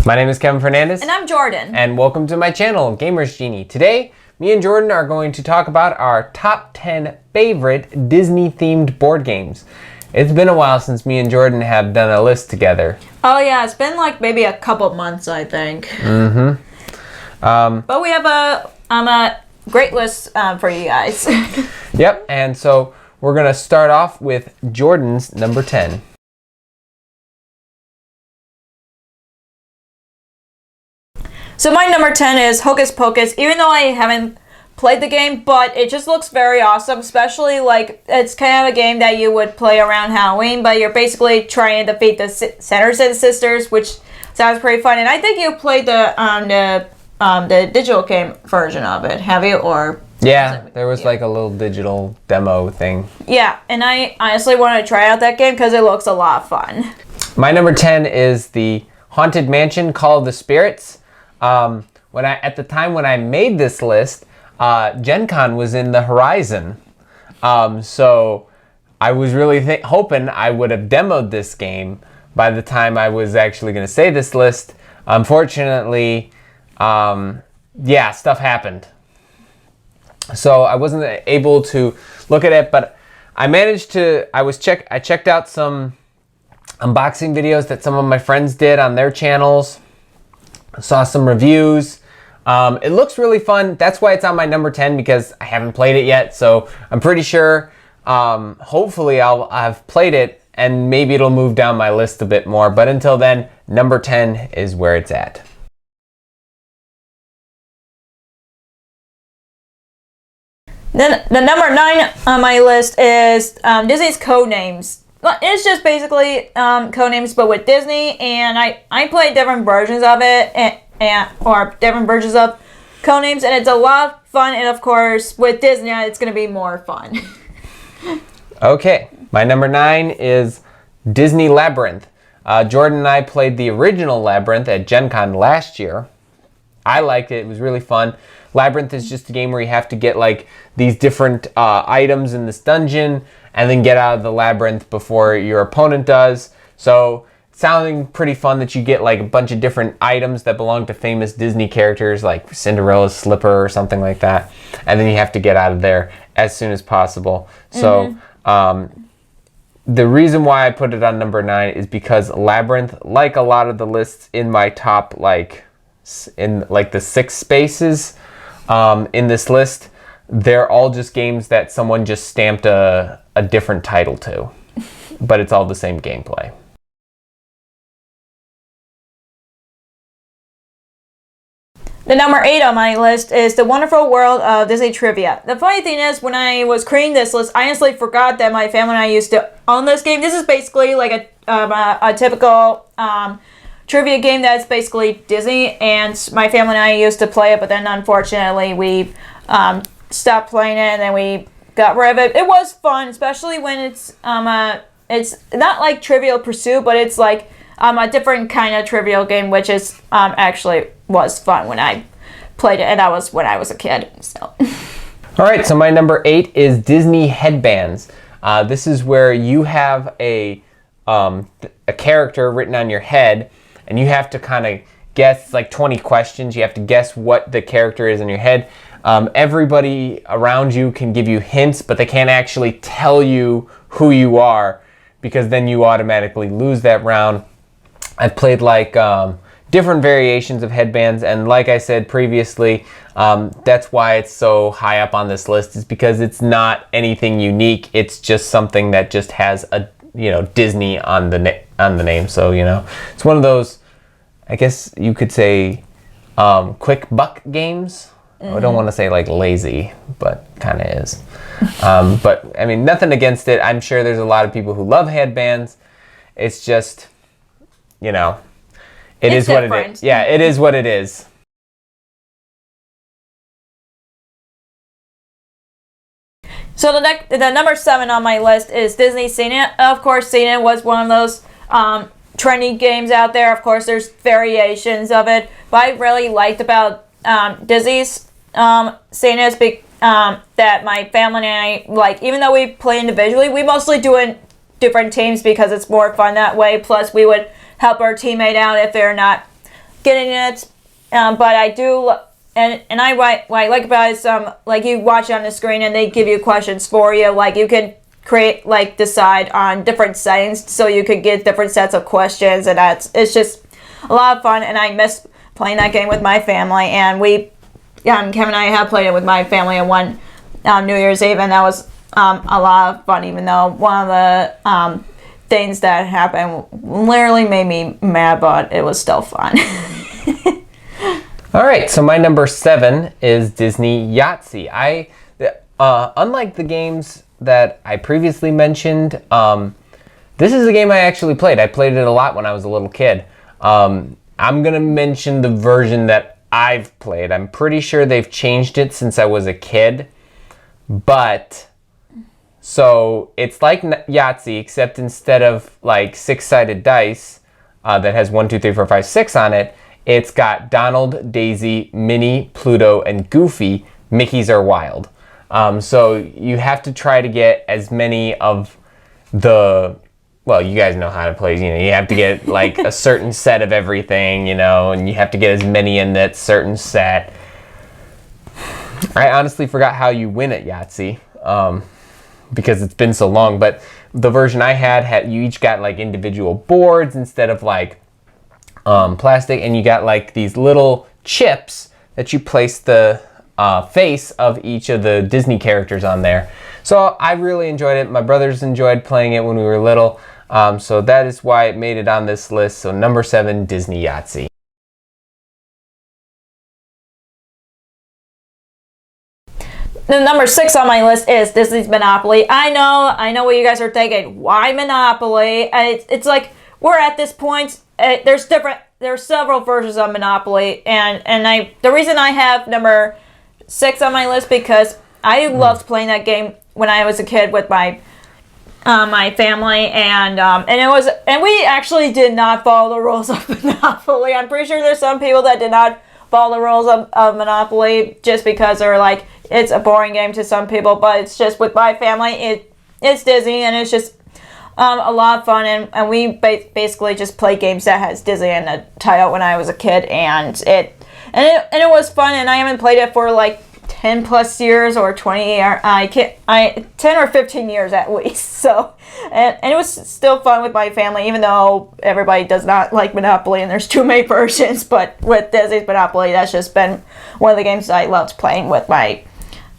My name is Kevin Fernandez. And I'm Jordan. And welcome to my channel, Gamers Genie. Today, me and Jordan are going to talk about our top 10 favorite Disney-themed board games. It's been a while since me and Jordan have done a list together. Oh yeah, it's been like maybe a couple months, I think. But we have a great list for you guys. Yep, and so we're going to start off with Jordan's number 10. So my number 10 is Hocus Pocus, even though I haven't played the game, but it just looks very awesome, especially like it's kind of a game that you would play around Halloween, but you're basically trying to defeat the Sanderson sisters, which sounds pretty fun. And I think you played the digital game version of it, have you? Or yeah, there was like a little digital demo thing. Yeah, and I honestly want to try out that game because it looks a lot of fun. My number 10 is the Haunted Mansion Call of the Spirits. At the time when I made this list, Gen Con was in the horizon. So I was really hoping I would have demoed this game by the time I was actually going to say this list. Unfortunately, stuff happened. So I wasn't able to look at it, but I managed to, I checked out some unboxing videos that some of my friends did on their channels. Saw some reviews. It looks really fun. That's why it's on my number 10, because I haven't played it yet. So I'm pretty sure, hopefully I've played it and maybe it'll move down my list a bit more. But until then, number 10 is where it's at. Then the number 9 on my list is Disney's Codenames. It's just basically Codenames, but with Disney, and I played different versions of it, or different versions of Codenames, and it's a lot of fun, and of course, with Disney, it's going to be more fun. Okay, my number 9 is Disney Labyrinth. Jordan and I played the original Labyrinth at Gen Con last year. I liked it. It was really fun. Labyrinth is just a game where you have to get like these different items in this dungeon and then get out of the labyrinth before your opponent does. So sounding pretty fun that you get like a bunch of different items that belong to famous Disney characters like Cinderella's slipper or something like that. And then you have to get out of there as soon as possible. So the reason why I put it on number 9 is because Labyrinth, like a lot of the lists in my top, in the 6 spaces in this list, they're all just games that someone just stamped a different title to, but it's all the same gameplay. The number 8 on my list is The Wonderful World of Disney Trivia. The funny thing is, when I was creating this list, I honestly forgot that my family and I used to own this game. This is basically like a typical trivia game that's basically Disney, and my family and I used to play it, but then unfortunately we stopped playing it, and then we got rid of it. It was fun, especially when it's not like Trivial Pursuit, but it's like a different kind of trivial game, which is actually was fun when I played it, and that was when I was a kid. So. All right, so my number 8 is Disney Headbands. This is where you have a character written on your head, and you have to kind of guess, like 20 questions. You have to guess what the character is in your head. Everybody around you can give you hints, but they can't actually tell you who you are, because then you automatically lose that round. I've played like different variations of headbands, and like I said previously, that's why it's so high up on this list, is because it's not anything unique. It's just something that just has a Disney on the name. So it's one of those, I guess you could say, quick buck games. I don't want to say like lazy, but kind of is. But I mean, nothing against it. I'm sure there's a lot of people who love headbands. It's just, it is what it is. Yeah, it is what it is. So the number 7 on my list is Disney Seen It. Of course, Seen It was one of those trendy games out there. Of course, there's variations of it. What I really liked about Disney's Seen It is that my family and I, even though we play individually, we mostly do it in different teams because it's more fun that way. Plus, we would help our teammate out if they're not getting it, but I do. And I what I like about it is like you watch it on the screen and they give you questions for you. Like you could create decide on different settings so you could get different sets of questions, and it's just a lot of fun. And I miss playing that game with my family, and Kevin and I have played it with my family on one New Year's Eve, and that was a lot of fun. Even though one of the things that happened literally made me mad, but it was still fun. All right, so my number 7 is Disney Yahtzee. Unlike the games that I previously mentioned, this is a game I actually played. I played it a lot when I was a little kid. I'm gonna mention the version that I've played. I'm pretty sure they've changed it since I was a kid, but so it's like Yahtzee, except instead of like 6-sided dice that has 1, 2, 3, 4, 5, 6 on it, it's got Donald, Daisy, Minnie, Pluto, and Goofy. Mickey's are wild. So you have to try to get as many of the, well, you guys know how to play. You have to get like a certain set of everything, and you have to get as many in that certain set. I honestly forgot how you win at Yahtzee because it's been so long. But the version I had you each got like individual boards instead of like plastic, and you got like these little chips that you place the face of each of the Disney characters on there. So I really enjoyed it. My brothers enjoyed playing it when we were little, so that is why it made it on this list. So number 7, Disney Yahtzee. The number 6 on my list is Disney's Monopoly. I know what you guys are thinking. Why Monopoly? It's like we're at this point. There's several versions of Monopoly, and the reason I have number 6 on my list because I loved playing that game when I was a kid with my family, and we actually did not follow the rules of Monopoly. I'm pretty sure there's some people that did not follow the rules of Monopoly just because they're like it's a boring game to some people, but it's just with my family it's Disney, and it's just a lot of fun, and we basically just play games that has Disney in the title when I was a kid, and it was fun, and I haven't played it for like 10 plus years or 20 or 10 or 15 years at least. So and it was still fun with my family, even though everybody does not like Monopoly and there's too many versions. But with Disney's Monopoly, that's just been one of the games that I loved playing with my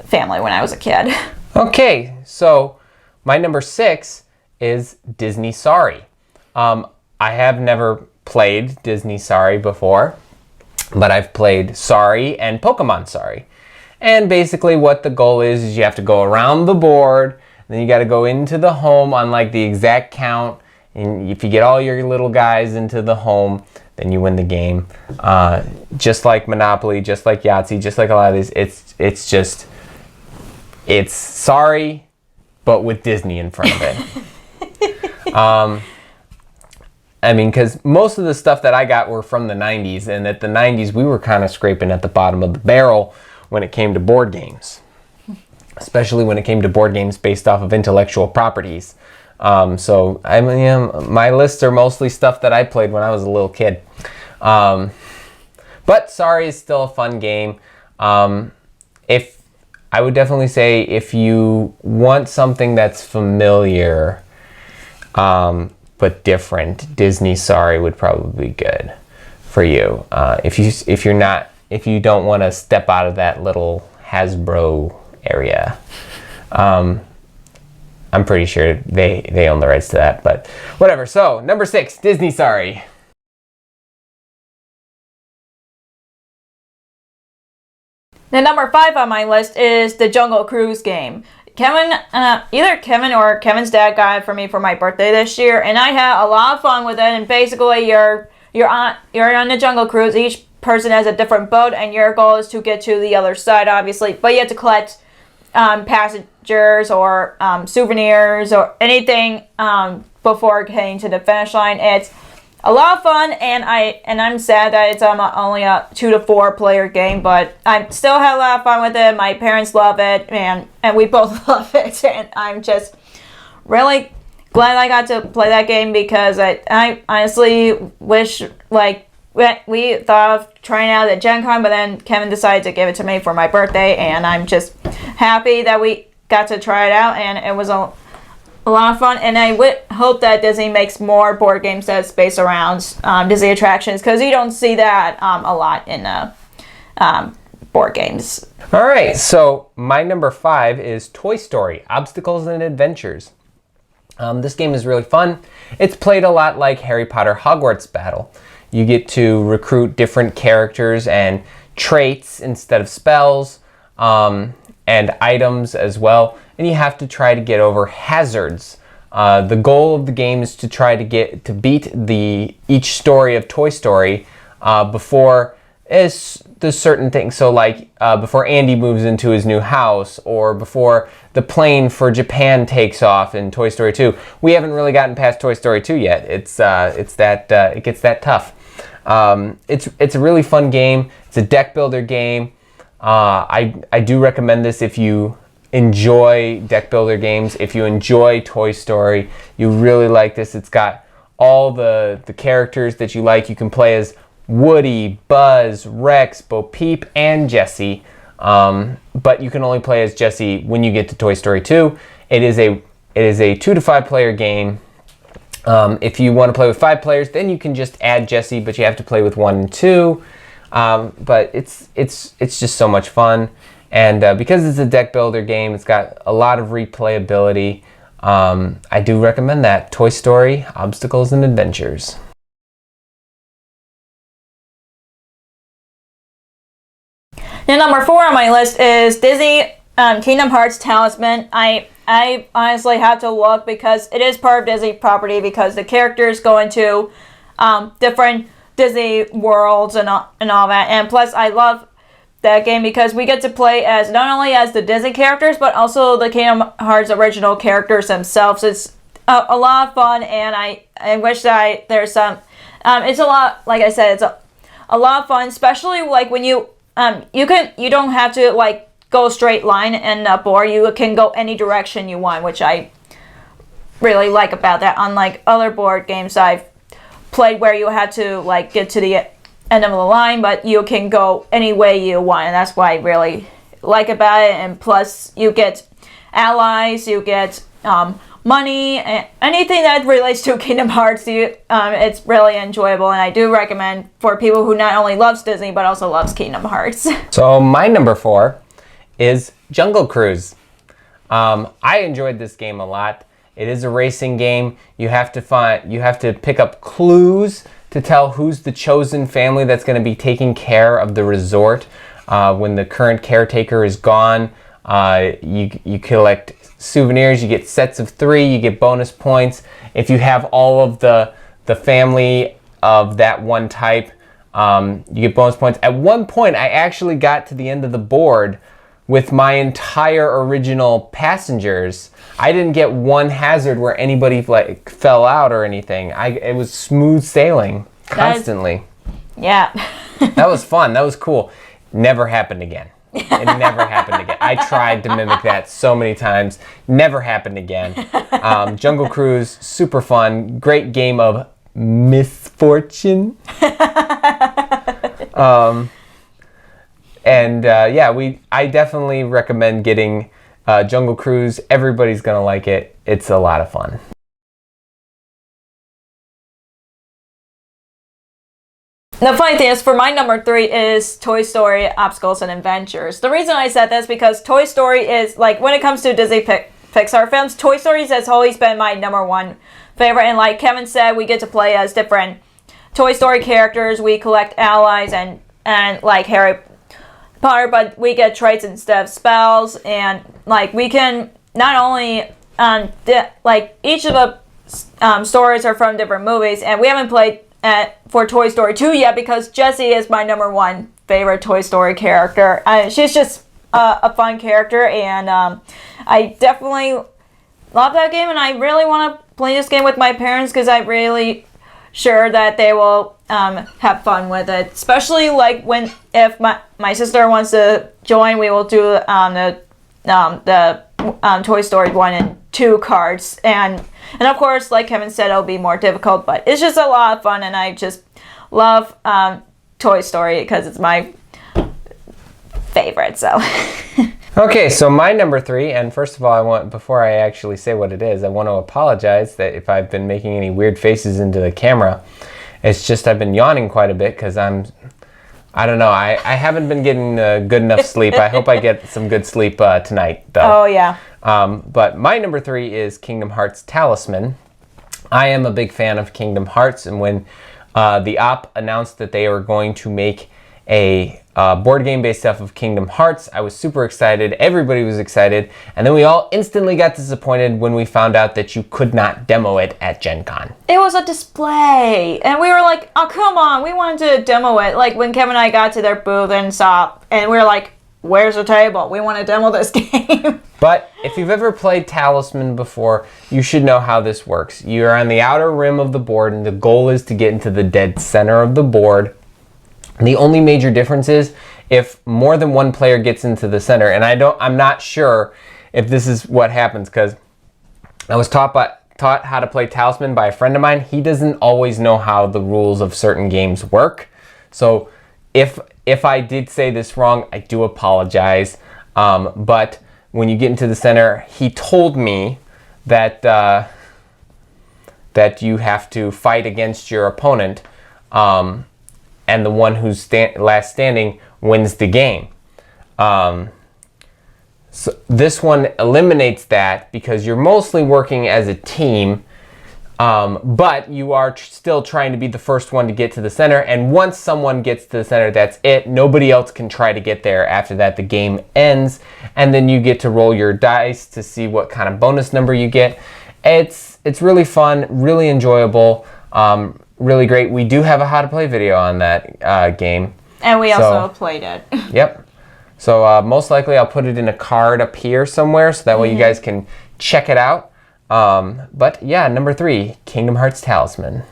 family when I was a kid. Okay, so my number 6 is Disney Sorry. I have never played Disney Sorry before, but I've played Sorry and Pokemon Sorry. And basically what the goal is you have to go around the board, then you got to go into the home on like the exact count, and if you get all your little guys into the home, then you win the game. Just like Monopoly, just like Yahtzee, just like a lot of these, it's Sorry, but with Disney in front of it. I mean, because most of the stuff that I got were from the 90s, and at the 90s we were kind of scraping at the bottom of the barrel when it came to board games, especially when it came to board games based off of intellectual properties. So I mean, my lists are mostly stuff that I played when I was a little kid. But Sorry is still a fun game. If I would definitely say if you want something that's familiar but different, Disney Sorry would probably be good for you. If you don't want to step out of that little Hasbro area. I'm pretty sure they own the rights to that, but whatever. So number 6, Disney Sorry. The number 5 on my list is the Jungle Cruise game. Either Kevin or Kevin's dad got it for me for my birthday this year, and I had a lot of fun with it. And basically, you're on the Jungle Cruise. Each person has a different boat, and your goal is to get to the other side, obviously. But you have to collect passengers or souvenirs or anything before getting to the finish line. It's a lot of fun, and I'm sad that it's only a 2 to 4 player game, but I still had a lot of fun with it. My parents love it, and we both love it, and I'm just really glad I got to play that game because I honestly wish like we thought of trying out at Gen Con, but then Kevin decided to give it to me for my birthday, and I'm just happy that we got to try it out, and it was a lot of fun. And I would hope that Disney makes more board games that's based around Disney attractions, because you don't see that a lot in board games. All right, so my number 5 is Toy Story: Obstacles and Adventures. This game is really fun. It's played a lot like Harry Potter Hogwarts Battle. You get to recruit different characters and traits instead of spells, and items as well. And you have to try to get over hazards. The goal of the game is to try to beat each story of Toy Story before there's certain things. So like before Andy moves into his new house, or before the plane for Japan takes off in Toy Story 2. We haven't really gotten past Toy Story 2 yet. It gets that tough. It's a really fun game. It's a deck builder game. I do recommend this if you enjoy deck builder games. If you enjoy Toy Story, you really like this. It's got all the characters that you like. You can play as Woody, Buzz, Rex, Bo Peep, and Jessie. But you can only play as Jessie when you get to Toy Story 2. It is a 2 to 5 player game. If you want to play with 5 players, then you can just add Jessie, but you have to play with 1 and 2. But it's just so much fun, and because it's a deck builder game, it's got a lot of replayability. I do recommend that. Toy Story: Obstacles and Adventures. Now, number 4 on my list is Disney Kingdom Hearts Talisman. I honestly have to look because it is part of Disney property, because the characters go into different Disney worlds and all that. And plus, I love that game because we get to play as not only as the Disney characters, but also the Kingdom Hearts original characters themselves. It's a lot of fun, and I wish that there's some. It's a lot, like I said, it's a lot of fun, especially like when you don't have to like go straight line and up, or you can go any direction you want, which I really like about that. Unlike other board games I've played where you had to like get to the end of the line, but you can go any way you want, and that's what I really like about it. And plus, you get allies, you get money, and anything that relates to Kingdom Hearts. It's really enjoyable, and I do recommend for people who not only loves Disney but also loves Kingdom Hearts. So my number 4 is Jungle Cruise. I enjoyed this game a lot. It is a racing game. You have to pick up clues to tell who's the chosen family that's going to be taking care of the resort when the current caretaker is gone. You collect souvenirs. You get sets of 3. You get bonus points if you have all of the family of that one type. You get bonus points. At one point, I actually got to the end of the board with my entire original passengers. I didn't get one hazard where anybody like fell out or anything. It was smooth sailing constantly. Yeah. That was fun. That was cool. Never happened again. It never happened again. I tried to mimic that so many times. Never happened again. Jungle Cruise, super fun. Great game of misfortune. I definitely recommend getting Jungle Cruise. Everybody's gonna like it. It's a lot of fun. The funny thing is, for my number 3 is Toy Story: Obstacles and Adventures. The reason I said that is because Toy Story is, like, when it comes to Disney Pixar films, Toy Story has always been my number 1 favorite. And like Kevin said, we get to play as different Toy Story characters. We collect allies and like Harry Potter, but we get traits instead of spells. And like we can not only like each of the stories are from different movies, and we haven't played for Toy Story 2 yet because Jessie is my number 1 favorite Toy Story character. She's just a fun character, and I definitely love that game, and I really want to play this game with my parents because I'm really sure that they will have fun with it. Especially like if my sister wants to join, we will do the Toy Story 1 and 2 cards, and of course, like Kevin said, it'll be more difficult, but it's just a lot of fun, and I just love Toy Story because it's my favorite. So. Okay, so my number 3, and first of all, before I actually say what it is, I want to apologize that if I've been making any weird faces into the camera. It's just I've been yawning quite a bit because I don't know, I haven't been getting good enough sleep. I hope I get some good sleep tonight, though. Oh, yeah. But my number 3 is Kingdom Hearts Talisman. I am a big fan of Kingdom Hearts, and when the op announced that they were going to make a board game based off of Kingdom Hearts, I was super excited. Everybody was excited. And then we all instantly got disappointed when we found out that you could not demo it at Gen Con. It was a display. And we were like, oh, come on. We wanted to demo it. Like when Kevin and I got to their booth and saw, and we were like, where's the table? We want to demo this game. But if you've ever played Talisman before, you should know how this works. You're on the outer rim of the board, and the goal is to get into the dead center of the board. The only major difference is if more than one player gets into the center, and I'm not sure if this is what happens because I was taught how to play Talisman by a friend of mine. He doesn't always know how the rules of certain games work. So if I did say this wrong, I do apologize. But when you get into the center, he told me that that you have to fight against your opponent. And the one who's last standing wins the game. So this one eliminates that because you're mostly working as a team, but you are still trying to be the first one to get to the center. And once someone gets to the center, that's it. Nobody else can try to get there. After that, the game ends, and then you get to roll your dice to see what kind of bonus number you get. It's really fun, really enjoyable. Really great. We do have a how to play video on that game. And we also played it. Yep. So most likely I'll put it in a card up here somewhere so that way you guys can check it out. But yeah, number 3, Kingdom Hearts Talisman.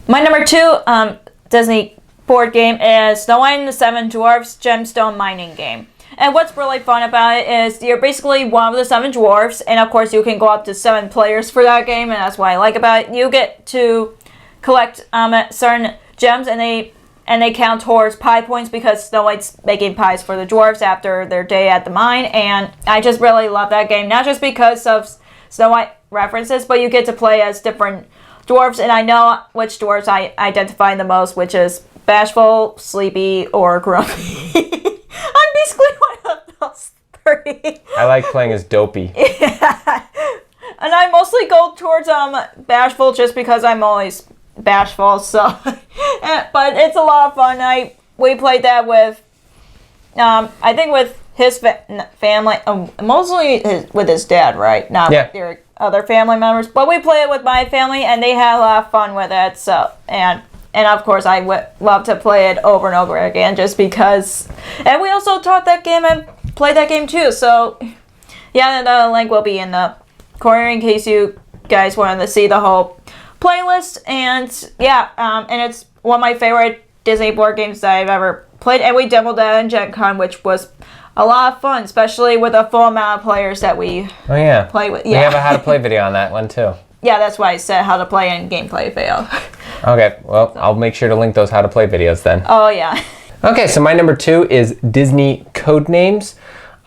My number 2 Disney board game is Snow White and the Seven Dwarfs Gemstone Mining Game. And what's really fun about it is you're basically one of the 7 dwarfs, and of course you can go up to 7 players for that game, and that's what I like about it. You get to collect certain gems, and they count towards pie points because Snow White's making pies for the dwarfs after their day at the mine, and I just really love that game, not just because of Snow White references, but you get to play as different dwarfs, and I know which dwarfs I identify the most, which is Bashful, Sleepy, or Grumpy. I'm basically one of those 3. I like playing as Dopey. Yeah. And I mostly go towards Bashful just because I'm always bashful. So, but it's a lot of fun. We played that with, I think with his family, mostly with his dad, right? Not with their other family members. But we play it with my family, and they had a lot of fun with it. So, and of course, I would love to play it over and over again just because. And we also taught that game and played that game too. So, yeah, the link will be in the corner in case you guys wanted to see the whole playlist. And yeah, and it's one of my favorite Disney board games that I've ever played. And we demoed that in Gen Con, which was a lot of fun, especially with the full amount of players that we play with. Yeah. We have a how to play video on that one too. Yeah, that's why I said how to play and gameplay video. Okay, well, I'll make sure to link those how to play videos then. Oh, yeah. Okay, so my number 2 is Disney Codenames.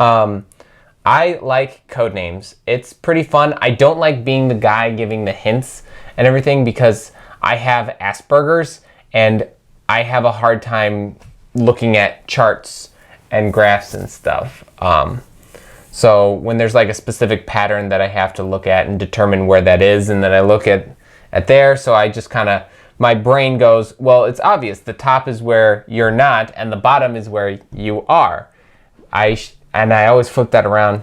I like Codenames. It's pretty fun. I don't like being the guy giving the hints and everything because I have Asperger's and I have a hard time looking at charts and graphs and stuff. So when there's like a specific pattern that I have to look at and determine where that is, and then I look at there, so I just kind of, my brain goes, well, it's obvious. The top is where you're not, and the bottom is where you are. And I always flip that around.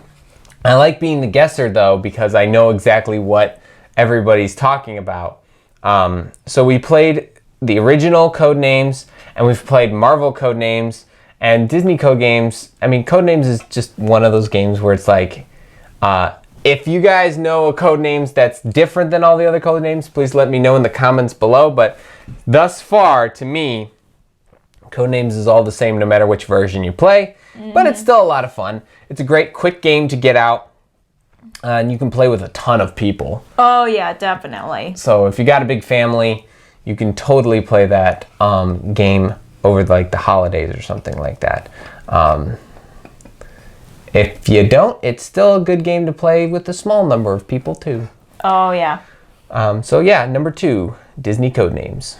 I like being the guesser, though, because I know exactly what everybody's talking about. So we played the original Codenames, and we've played Marvel Codenames, and Disney Codenames. I mean, Codenames is just one of those games where it's like, if you guys know a Codenames that's different than all the other Codenames, please let me know in the comments below. But thus far, to me, Codenames is all the same no matter which version you play. But it's still a lot of fun. It's a great quick game to get out. And you can play with a ton of people. Oh yeah, definitely. So if you got a big family, you can totally play that game over like the holidays or something like that. If you don't, it's still a good game to play with a small number of people too. Oh yeah. So yeah, number 2, Disney Codenames.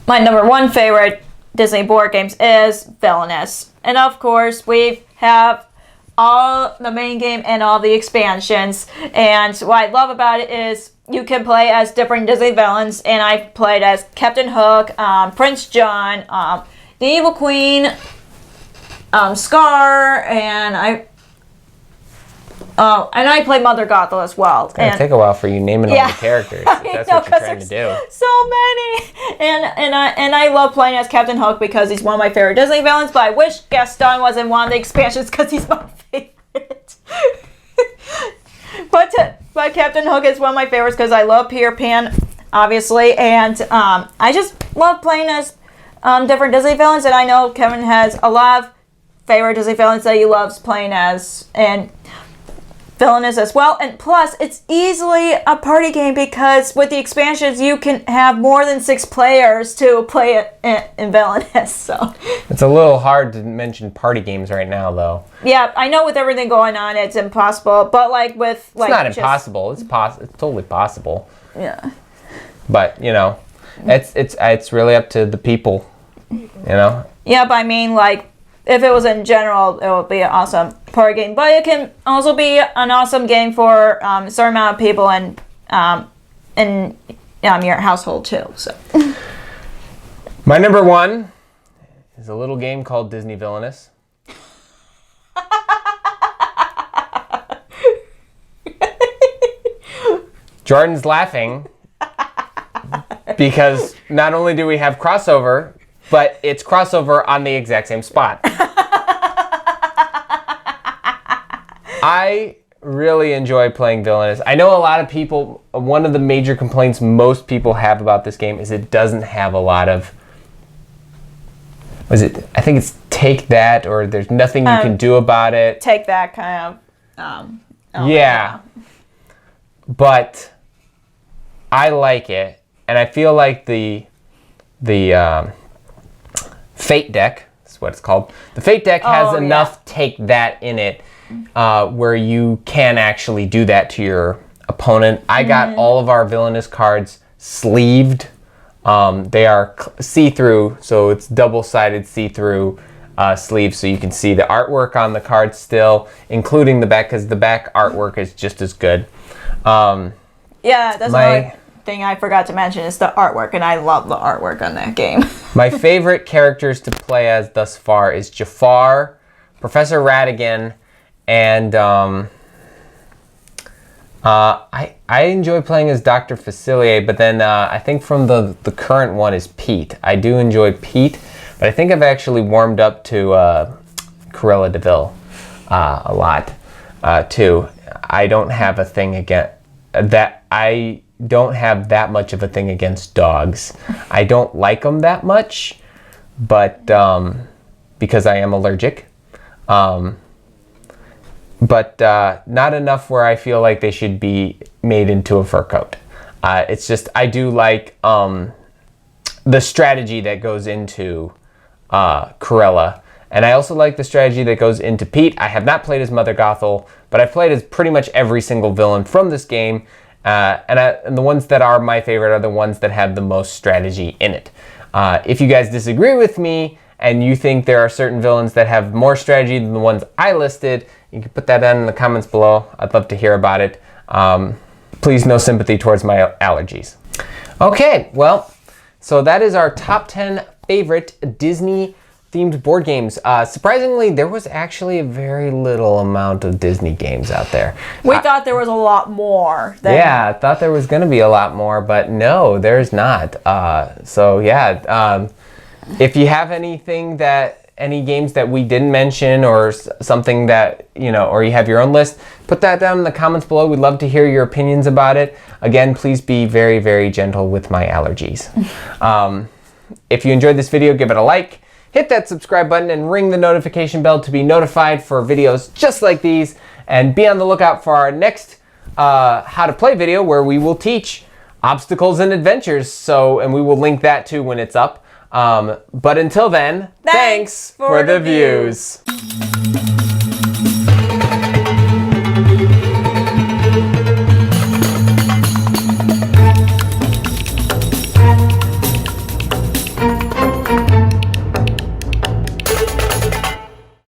My number 1 favorite Disney board games is Villainous. And of course, we have all the main game and all the expansions. And what I love about it is you can play as different Disney villains. And I played as Captain Hook, Prince John, the Evil Queen, Scar, and I played Mother Gothel as well. It's gonna take a while for you naming all the characters. If that's what you're trying to do. So many, and I love playing as Captain Hook because he's one of my favorite Disney villains. But I wish Gaston was in one of the expansions because he's my favorite. but Captain Hook is one of my favorites because I love Peter Pan, obviously, and I just love playing as different Disney villains. And I know Kevin has a lot of favorite Disney villains that he loves playing as, and Villainous as well. And plus, it's easily a party game because with the expansions, you can have more than 6 players to play it in Villainous. So it's a little hard to mention party games right now, though. Yeah, I know with everything going on, it's impossible. But like with it's not impossible. It's totally possible. Yeah. But you know, it's really up to the people. You know. Yeah, but I mean, like, if it was in general, it would be an awesome party game. But it can also be an awesome game for a certain amount of people and in your household too. So. My number 1 is a little game called Disney Villainous. Jordan's laughing because not only do we have crossover, but it's crossover on the exact same spot. I really enjoy playing Villainous. I know a lot of people, one of the major complaints most people have about this game is it doesn't have a lot of, I think it's Take That, or there's nothing you can do about it. Take That kind of. Yeah. But I like it, and I feel like the Fate deck, that's what it's called. The Fate deck has enough Take That in it where you can actually do that to your opponent. I got all of our Villainous cards sleeved. They are see-through, so it's double-sided see-through sleeves, so you can see the artwork on the cards still, including the back, because the back artwork is just as good. Yeah, that's another thing I forgot to mention is the artwork, and I love the artwork on that game. My favorite characters to play as thus far is Jafar, Professor Ratigan, and I enjoy playing as Dr. Facilier, but then I think from the current one is Pete. I do enjoy Pete, but I think I've actually warmed up to Cruella de Vil a lot too. I don't have a thing against that. I don't have that much of a thing against dogs. I don't like them that much, but because I am allergic. But not enough where I feel like they should be made into a fur coat. It's just, I do like the strategy that goes into Cruella. And I also like the strategy that goes into Pete. I have not played as Mother Gothel, but I've played as pretty much every single villain from this game. And the ones that are my favorite are the ones that have the most strategy in it. If you guys disagree with me and you think there are certain villains that have more strategy than the ones I listed, you can put that down in the comments below. I'd love to hear about it. Please, no sympathy towards my allergies. Okay, well, so that is our top 10 favorite Disney themed board games. Surprisingly, there was actually a very little amount of Disney games out there. We thought there was a lot more. Yeah, I thought there was going to be a lot more, but no, there's not. So yeah, if you have anything any games that we didn't mention, or something that, or you have your own list, put that down in the comments below. We'd love to hear your opinions about it. Again, please be very, very gentle with my allergies. If you enjoyed this video, give it a like. hit that subscribe button and ring the notification bell to be notified for videos just like these. And be on the lookout for our next how to play video where we will teach obstacles and adventures. And we will link that too when it's up. But until then, thanks for the views.